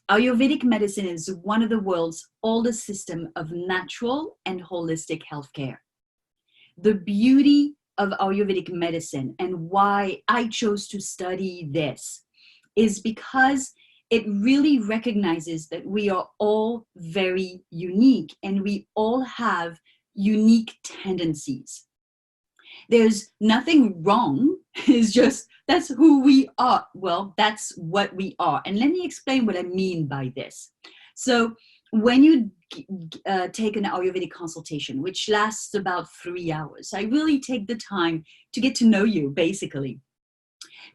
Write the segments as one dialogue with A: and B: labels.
A: Ayurvedic medicine is one of the world's oldest system of natural and holistic healthcare. The beauty of Ayurvedic medicine and why I chose to study this is because it really recognizes that we are all very unique and we all have unique tendencies. There's nothing wrong. It's just that's who we are. Well, that's what we are. And let me explain what I mean by this. So when you take an Ayurvedic consultation, which lasts about 3 hours, I really take the time to get to know you, basically.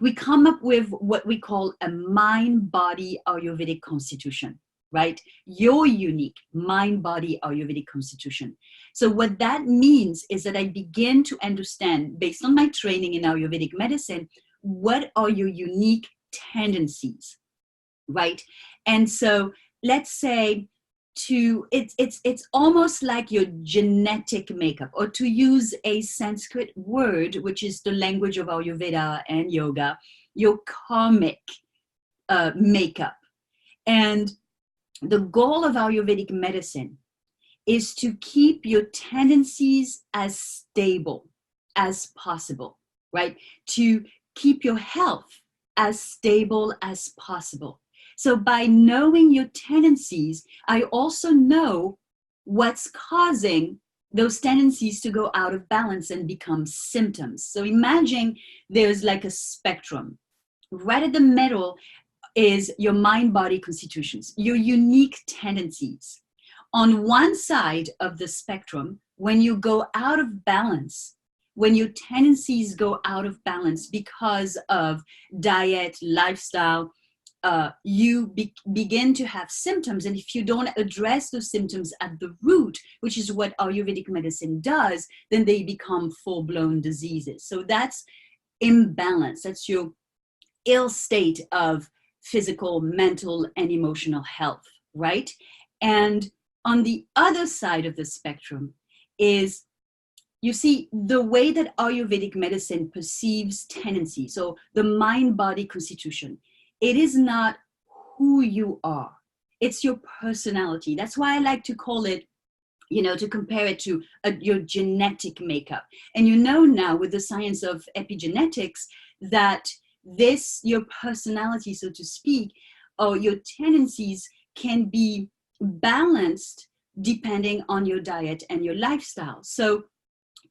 A: We come up with what we call a mind-body Ayurvedic constitution, right? Your unique mind-body Ayurvedic constitution. So what that means is that I begin to understand, based on my training in Ayurvedic medicine, what are your unique tendencies, right? And so let's say it's almost like your genetic makeup, or to use a Sanskrit word, which is the language of Ayurveda and yoga, your karmic makeup. And the goal of Ayurvedic medicine is to keep your tendencies as stable as possible, right? To keep your health as stable as possible. So by knowing your tendencies, I also know what's causing those tendencies to go out of balance and become symptoms. So imagine there's like a spectrum. Right at the middle is your mind-body constitutions, your unique tendencies. On one side of the spectrum, when you go out of balance, when your tendencies go out of balance because of diet, lifestyle, you begin to have symptoms. And if you don't address those symptoms at the root, which is what Ayurvedic medicine does, then they become full-blown diseases. So that's imbalance. That's your ill state of physical, mental, and emotional health, right? And on the other side of the spectrum is, you see, the way that Ayurvedic medicine perceives tendency, so the mind-body constitution, it is not who you are. It's your personality. That's why I like to call it, to compare it to your genetic makeup. And now with the science of epigenetics that your personality, so to speak, or your tendencies can be balanced depending on your diet and your lifestyle. So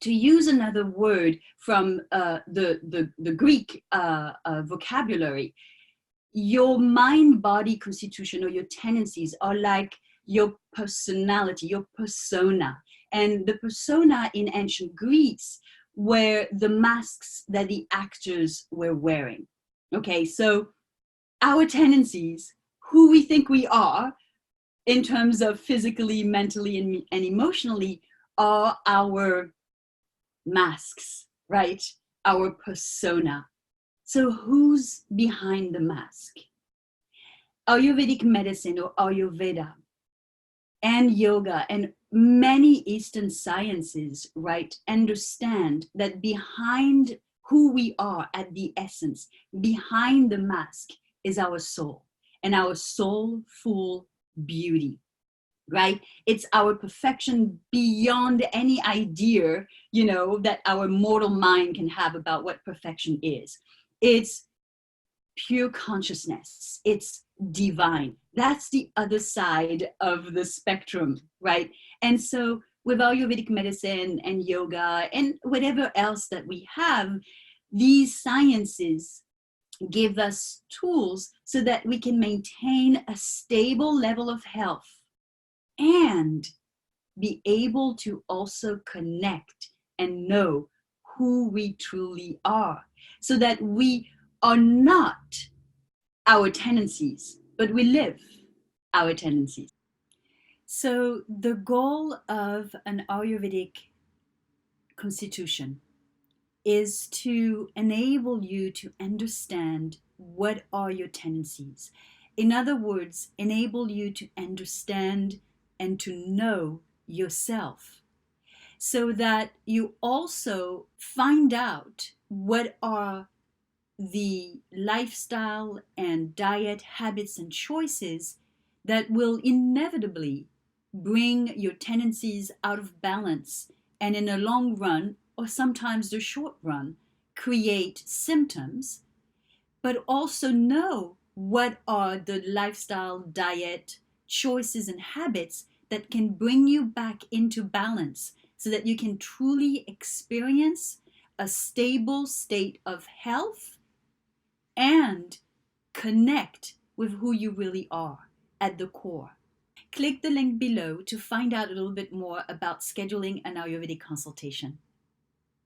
A: to use another word from the Greek vocabulary, your mind-body constitution or your tendencies are like your personality, your persona. And the persona in ancient Greece were the masks that the actors were wearing. Okay, so our tendencies, who we think we are in terms of physically, mentally, and emotionally, are our masks, right? Our persona. So who's behind the mask? Ayurvedic medicine, or Ayurveda, and yoga and many Eastern sciences, right, understand that behind who we are at the essence, behind the mask, is our soul, and our soulful beauty, right? It's our perfection beyond any idea, that our mortal mind can have about what perfection is. It's pure consciousness. It's divine. That's the other side of the spectrum, right? And so with Ayurvedic medicine and yoga and whatever else that we have, these sciences give us tools so that we can maintain a stable level of health and be able to also connect and know who we truly are, so that we are not our tendencies, but we live our tendencies. So the goal of an Ayurvedic constitution is to enable you to understand what are your tendencies. In other words, enable you to understand and to know yourself, so that you also find out what are the lifestyle and diet habits and choices that will inevitably bring your tendencies out of balance and, in a long run, or sometimes the short run, create symptoms, but also know what are the lifestyle, diet, choices, and habits that can bring you back into balance so that you can truly experience a stable state of health and connect with who you really are at the core. Click the link below to find out a little bit more about scheduling an Ayurvedic consultation.